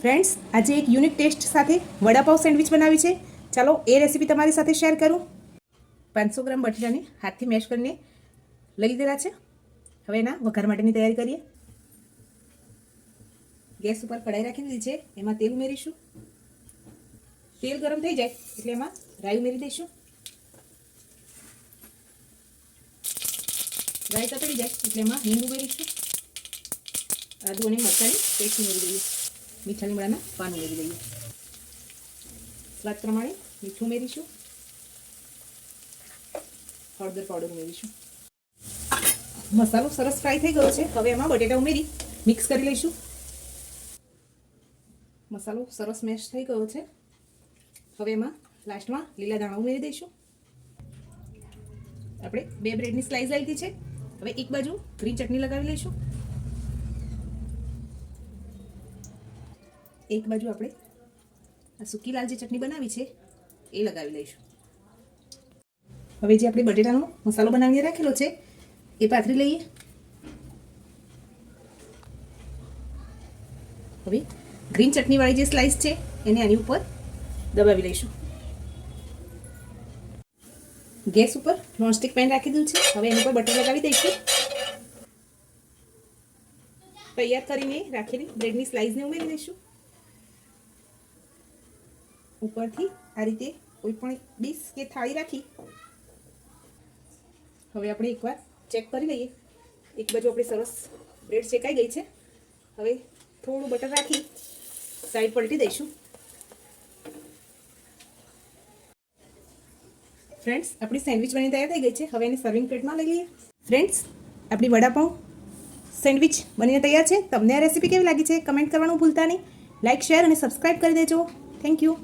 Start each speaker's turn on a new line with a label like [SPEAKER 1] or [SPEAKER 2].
[SPEAKER 1] Friends, આજે એક unique test સાથે વડાપાવ સેન્ડવિચ બનાવી છે. ચાલો એ રેસીપી તમારી સાથે શેર કરું. 500 ગ્રામ બટેટાને હાથથી મેશ કરીને લઈ લીધેલા છે. હવે એના વઘાર માટેની તૈયારી કરીએ. ગેસ ઉપર કઢાઈ રાખી દીધી છે. એમાં તેલ ઉમેરીશું. તેલ ગરમ થઈ જાય એટલે એમાં રાઈ ઉમેરી દઈશું. રાઈ તતડી જાય એટલે એમાં હિંગ ઉમેરીશું. આદુ અને મરચાંની પેસ્ટ ઉમેરી દઈએ. મીઠા લીમડાના પાન ઉમેરી દઈએ. સ્વાદ પ્રમાણે મીઠું ઉમેરીશું. હળદર પાવડર ઉમેરીશું. મસાલો સરસ ફ્રાય થઈ ગયો છે. હવે એમાં બટેટા ઉમેરી મિક્સ કરી લઈશું. મસાલો સરસ મેશ થઈ ગયો છે. હવે એમાં લાસ્ટમાં લીલા દાણા ઉમેરી દઈશું. આપણે 2 બ્રેડની સ્લાઇસ લઈ લીધી છે. હવે એક બાજુ ગ્રીન ચટણી લગાવી લઈશું. એક બાજુ આપણે આ સૂકી લાલ જે ચટણી બનાવી છે એ લગાવી લઈશું. હવે જે આપણે બટેટાનો મસાલો બનાવીને રાખેલો છે એ પાથરી લઈએ. હવે ગ્રીન ચટણીવાળી જે સ્લાઇસ છે એને આની ઉપર દબાવી લઈશું. ગેસ ઉપર નોનસ્ટિક પેન રાખી દીધું છે. હવે એની ઉપર બટર લગાવી દઈશું. તૈયાર કરીને રાખેલી બ્રેડની સ્લાઇસને ઉમેરી દઈશું. ઉપરથી આ રીતે કોઈ પણ ડીશ કે થાળી રાખી હવે આપણે એકવાર ચેક કરી લઈએ. એક બાજુ આપણે સરસ બ્રેડ શેકાઈ ગઈ છે. હવે થોડું બટર રાખી સાઈડ પલટી દઈશું. ફ્રેન્ડ્સ, આપણી સેન્ડવિચ બની તૈયાર થઈ ગઈ છે. હવે એને સર્વિંગ પ્લેટમાં લઈ લઈએ. ફ્રેન્ડ્સ, આપણી વડાપાઉં સેન્ડવિચ બનીને તૈયાર છે. તમને આ રેસીપી કેવી લાગી છે કમેન્ટ કરવાનું ભૂલતા નહીં. લાઇક, શેર અને સબસ્ક્રાઈબ કરી દેજો. Thank you.